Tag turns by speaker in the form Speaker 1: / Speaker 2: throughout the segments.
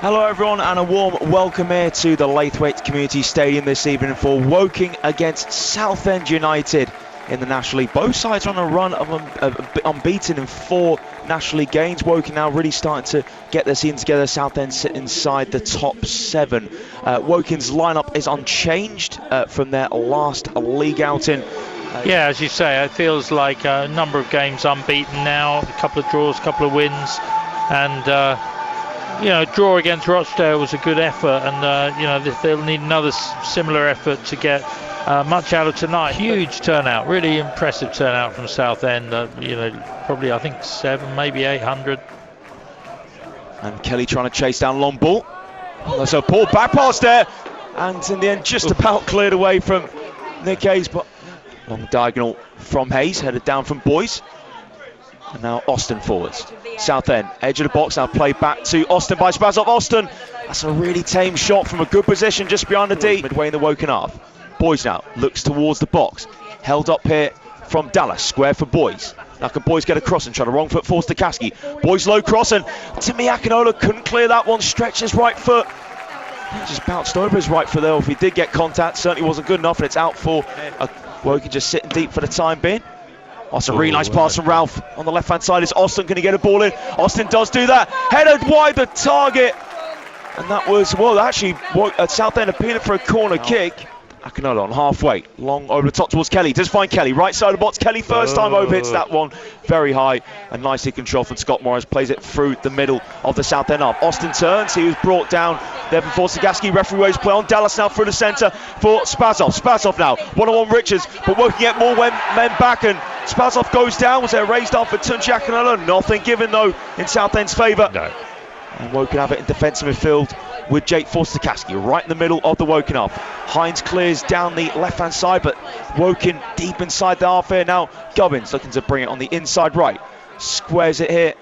Speaker 1: Hello everyone and a warm welcome here to the Laithwaite Community Stadium this evening for Woking against Southend United in the National League. Both sides are on a run of unbeaten in 4 National League games. Woking now really starting to get their season together. Southend sit inside the top 7. Woking's lineup is unchanged from their last league outing.
Speaker 2: Yeah, as you say, it feels like a number of games unbeaten now, a couple of draws, a couple of wins, and draw against Rochdale was a good effort, and they'll need another similar effort to get much out of tonight. Huge turnout, really impressive turnout from Southend. Probably I think 7, maybe 800.
Speaker 1: And Kelly trying to chase down long ball. There's a poor back pass there, and in the end just about cleared away from Nick Hayes, but long diagonal from Hayes, headed down from Boyce. And now Austin forwards. Southend, edge of the box, now played back to Austin by Spazov. Austin, that's a really tame shot from a good position just behind the D, midway in the Woking half. Boyce now looks towards the box. Held up here from Dallas, square for Boyce. Now can Boyce get across and try to wrong foot force to Kaski. Boyce low cross, and Timmy Akinola couldn't clear that one, stretched his right foot. He just bounced over his right foot there. If he did get contact, certainly wasn't good enough, and it's out for Woking just sitting deep for the time being. That's a really nice pass from Ralph. On the left-hand side is Austin going to get a ball in. Austin does do that. Headed wide the target. And that was, Southend appealing for a corner kick. Akinola on halfway. Long over the top towards Kelly. Does find Kelly. Right side of the box. Kelly first time over hits that one. Very high and nicely controlled from Scott Morris. Plays it through the middle of the Southend half. Austin turns. He was brought down there before Sagaski. Referee waves play on. Dallas now through the centre for Spazov. Spazov now. One-on-one Richards. But Woking get more men back, and Spazov goes down. Was there a raised arm for Tunji Akinola? Nothing given though in Southend's favour.
Speaker 2: No.
Speaker 1: And Woking have it in defensive midfield with Jake Forster-Kaski right in the middle of the Woking half. Hines clears down the left-hand side, but Woking deep inside the half here. Now Gubbins looking to bring it on the inside right. Squares it here.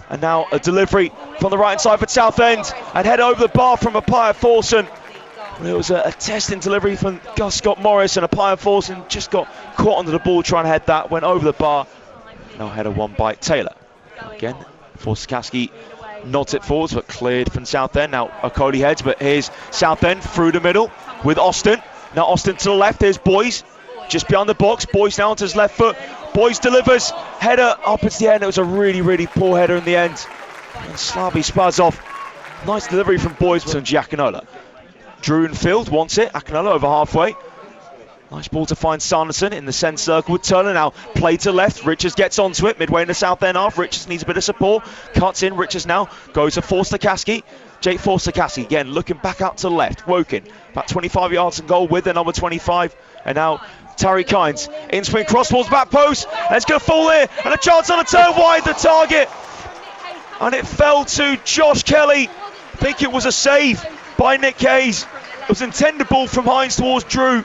Speaker 1: And now a delivery from the right-hand side for Southend. And head over the bar from Appiah Forson. It was a testing delivery from Gus Scott Morris, and Appiah Forson just got caught under the ball trying to head that. Went over the bar. Now header one by Taylor. Again, Forster-Kaski nods it forwards, but cleared from Southend. Now Okoli heads, but here's Southend through the middle with Austin. Now Austin to the left, here's Boyce just behind the box. Boyce now onto his left foot. Boyce delivers, header up at the end. It was a really, really poor header in the end. And Slavi Spazov, nice delivery from Boyce to Giacanola. Drew and Field wants it, Akinola over halfway. Nice ball to find Sanderson in the centre circle with Turner now. Play to left, Richards gets onto it, midway in the Southend half. Richards needs a bit of support, cuts in, Richards now goes to Forster-Kaski. Jake Forster-Kaski again looking back out to left. Woking about 25 yards and goal with the number 25. And now Tariq Hines in swing, cross balls back post, and it's going to fall here, and a chance on a turn wide the target. And it fell to Josh Kelly. I think it was a save by Nick Hayes. It was intended ball from Hines towards Drew,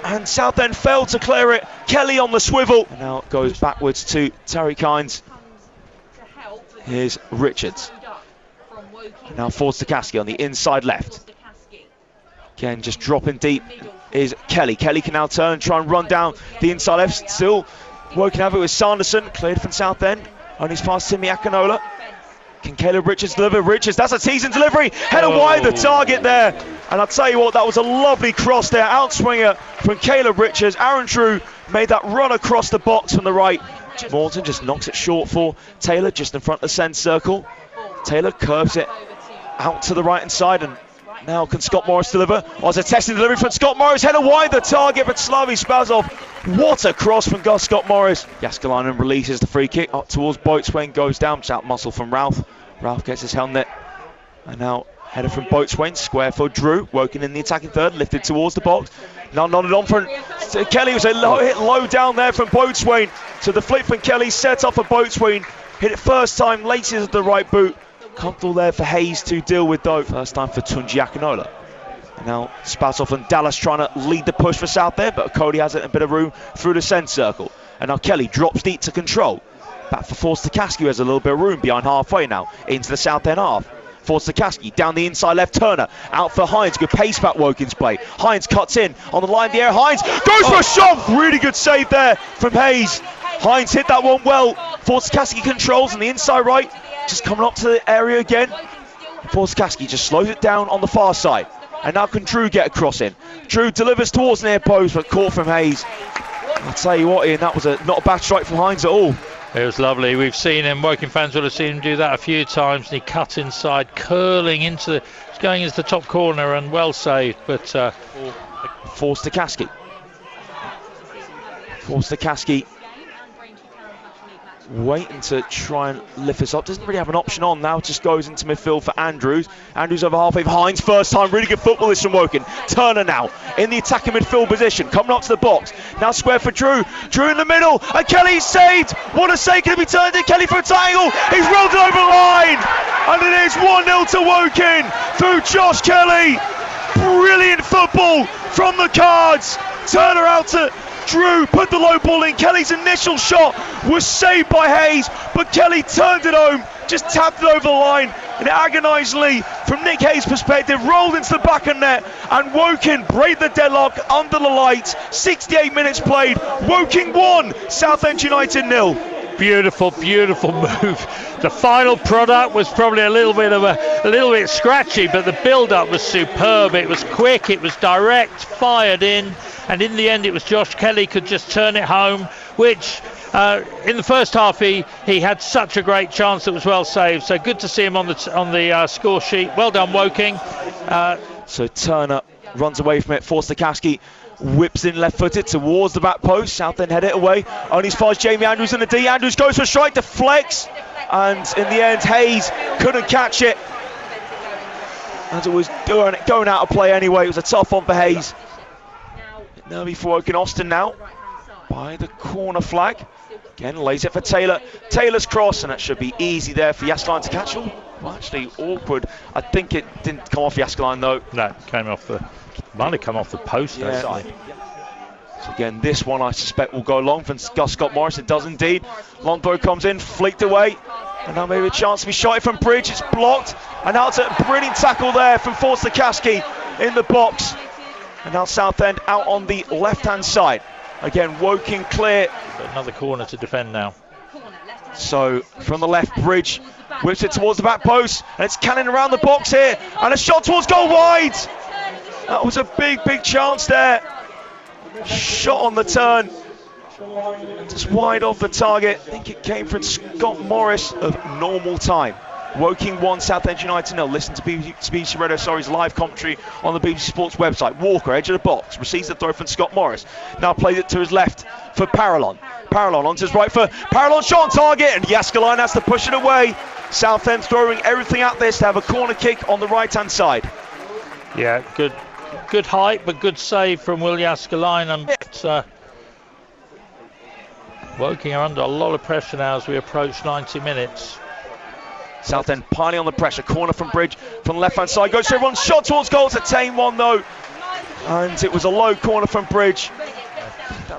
Speaker 1: and Southend failed to clear it. Kelly on the swivel. And now it goes backwards to Tariq Hines. Here's Richards. Now Forster-Kaski on the inside left. Again, just dropping deep is Kelly. Kelly can now turn and try and run down the inside left. Still Woking have it with Sanderson. Cleared from Southend. Only past Timmy Akinola. Can Caleb Richards deliver? Richards, that's a teasing delivery. Header wide the target there. And I'll tell you what, that was a lovely cross there. Outswinger from Caleb Richards. Aaron Drew made that run across the box from the right. Morton just knocks it short for Taylor, just in front of the centre circle. Taylor curves it out to the right hand side, and now can Scott Morris deliver? Oh, it's a testing delivery from Scott Morris. Header wide the target, but Slavi Spazov. What a cross from Gus Scott Morris. Jaskalainen releases the free kick up towards Boatswain, goes down, out muscle from Ralph. Ralph gets his helmet, and now header from Boatswain, square for Drew. Woking in the attacking third, lifted towards the box. Now nodded on from Kelly. Was a hit low down there from Boatswain. So the flick from Kelly set up for Boatswain. Hit it first time, laces at the right boot. Comfortable there for Hayes to deal with though. First time for Tunji Akinola. And now Spazov and Dallas trying to lead the push for South there, but Cody has it a bit of room through the centre circle. And now Kelly drops deep to control. Back for Forster-Kaski, who has a little bit of room behind halfway now into the South end half. Forster-Kaski down the inside left, Turner out for Hines. Good pace back Woking's play. Hines cuts in on the line of the air. Hines goes for a shot. Really good save there from Hayes. Hines hit that one well. Forster-Kaski controls on the inside right. Just coming up to the area again. Forster-Caskey just slows it down on the far side. And now can Drew get a cross in? Drew delivers towards near post, but caught from Hayes. I'll tell you what, Ian, that was not a bad strike from Hines at all.
Speaker 2: It was lovely. We've seen him, Woking fans will have seen him do that a few times, and he cut inside, curling it's going into the top corner, and well saved. But
Speaker 1: Forster-Caskey. Forster-Caskey waiting to try and lift this up. Doesn't really have an option on now. Just goes into midfield for Andrews. Andrews over halfway for Hines. First time, really good football this from Woking. Turner now in the attacking midfield position, coming up to the box. Now square for Drew. Drew in the middle, and Kelly's saved. What a save! Can it be turned in? Kelly for a triangle. He's rolled it over the line, and it is 1-0 to Woking through Josh Kelly. Brilliant football from the Cards. Turner out to Drew, put the low ball in. Kelly's initial shot was saved by Hayes, but Kelly turned it home, just tapped it over the line, and agonisingly, from Nick Hayes' perspective, rolled into the back of net, and Woking break the deadlock under the lights. 68 minutes played. Woking 1, Southend United 0.
Speaker 2: Beautiful move. The final product was probably a little bit scratchy, but the build-up was superb. It was quick, it was direct, fired in, and in the end it was Josh Kelly could just turn it home, which in the first half he had such a great chance that was well saved. So good to see him on the score sheet. Well done, Woking.
Speaker 1: So Turner runs away from it. Forster-Caskey whips in left-footed towards the back post. Southend head it away. Only as far as Jamie Andrews in the D. Andrews goes for a strike, deflects, and in the end Hayes couldn't catch it, and it was going out of play anyway. It was a tough one for Hayes. Now before Woking, Austin now by the corner flag. Again, lays it for Taylor. Taylor's cross, and that should be easy there for Yaskaline to catch. Well, actually awkward. I think it didn't come off Yaskaline though.
Speaker 2: No, it came off might have come off the post.
Speaker 1: Yeah. So again, this one I suspect will go long from Scott Morris. It does indeed. Long throw comes in, flicked away, and now maybe a chance to be shot from Bridge. It's blocked, and now it's a brilliant tackle there from Forster-Caskey in the box. And now Southend out on the left-hand side. Again, Woking clear.
Speaker 2: Another corner to defend now.
Speaker 1: So from the left, Bridge whips it towards the back post, and it's cannon around the box here, and a shot towards goal wide. That was a big chance there. Shot on the turn, just wide off the target. I think it came from Scott Morris of normal time. Woking 1, Southend United 0. Listen to BBC Radio Surrey's live commentary on the BBC Sports website. Walker, edge of the box, receives the throw from Scott Morris. Now plays it to his left for Parallon. Parallon onto his right for Parallon, shot on target, and Yaskaline has to push it away. Southend throwing everything at this to have a corner kick on the right-hand side.
Speaker 2: Yeah, good height, but good save from Will Yaskaline. And Woking are under a lot of pressure now as we approach 90 minutes.
Speaker 1: Southend piling on the pressure. Corner from Bridge from the left-hand side. Goes to everyone's shot towards goal. It's a tame one though. And it was a low corner from Bridge.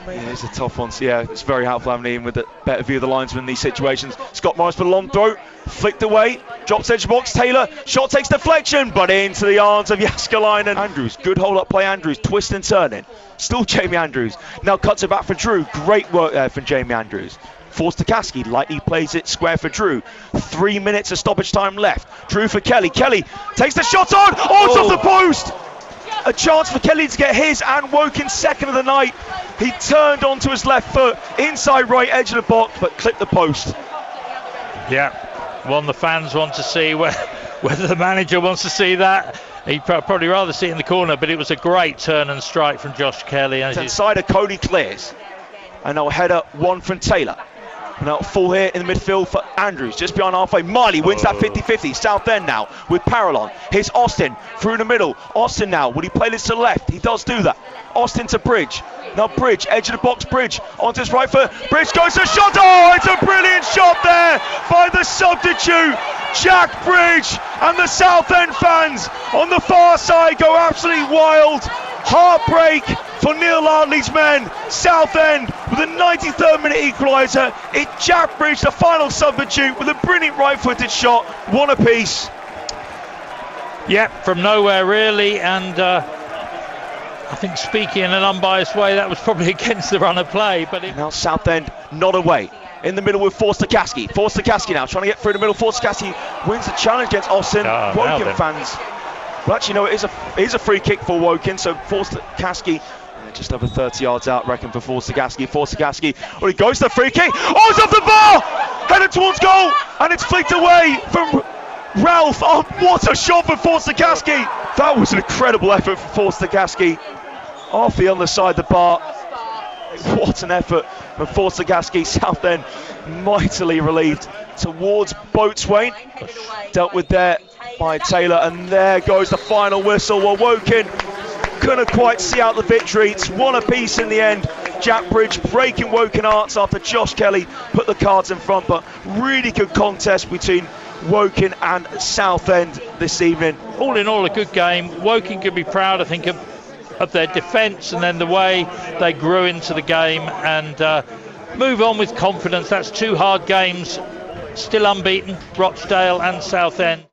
Speaker 1: Yeah, it's a tough one. So yeah, it's very helpful having Ian with a better view of the linesman in these situations. Scott Morris for the long throw. Flicked away. Drops edge of the box. Taylor. Shot takes deflection, but into the arms of Yaskaline and Andrews. Good hold-up play, Andrews. Twist and turning. Still Jamie Andrews. Now cuts it back for Drew. Great work there from Jamie Andrews. Forster-Caskey lightly plays it square for Drew. 3 minutes of stoppage time left. Drew for Kelly. Kelly takes the shot on. Oh, it's off the post. A chance for Kelly to get his and Woking second of the night. He turned onto his left foot, inside right edge of the box, but clipped the post.
Speaker 2: Yeah, one the fans want to see, whether the manager wants to see that. He'd probably rather see it in the corner, but it was a great turn and strike from Josh Kelly.
Speaker 1: Inside of Cody clears. And now header one from Taylor. Now full here in the midfield for Andrews, just behind halfway. Miley wins that 50-50. Southend now with Parallon. Here's Austin through the middle. Austin now, will he play this to the left? He does do that. Austin to Bridge. Now Bridge, edge of the box, Bridge onto his right foot. Bridge goes to shot. Oh, it's a brilliant shot there by the substitute, Jack Bridge. And the Southend fans on the far side go absolutely wild. Heartbreak for Neil Ardley's men. Southend with a 93rd minute equaliser. It's Jack Bridge, the final substitute, with a brilliant right-footed shot. One apiece.
Speaker 2: Yeah, from nowhere really, and I think speaking in an unbiased way, that was probably against the run of play. But
Speaker 1: now Southend not away. in the middle with Forster Caskey. Forster Caskey now trying to get through the middle. Forster Caskey wins the challenge against Austin. Woking fans. Well, actually, no, it is a free kick for Woking. So Forster Caskey just over 30 yards out, reckon, for Forster Caskey. Forster Caskey, oh, he goes to the free kick. Oh, it's off the bar! Headed towards goal, and it's flicked away from Ralph. Oh, what a shot for Forster Caskey! That was an incredible effort for Forster Caskey. Off the other side of the bar. What an effort from Forster Caskey. Southend mightily relieved towards Boatswain. Dealt with there by Taylor, and there goes the final whistle. Well, Woking couldn't quite see out the victory. It's one apiece in the end. Jack Bridge breaking Woking hearts after Josh Kelly put the cards in front, but really good contest between Woking and Southend this evening.
Speaker 2: All in all, a good game. Woking could be proud, I think, of their defence and then the way they grew into the game and move on with confidence. That's two hard games, still unbeaten, Rochdale and Southend.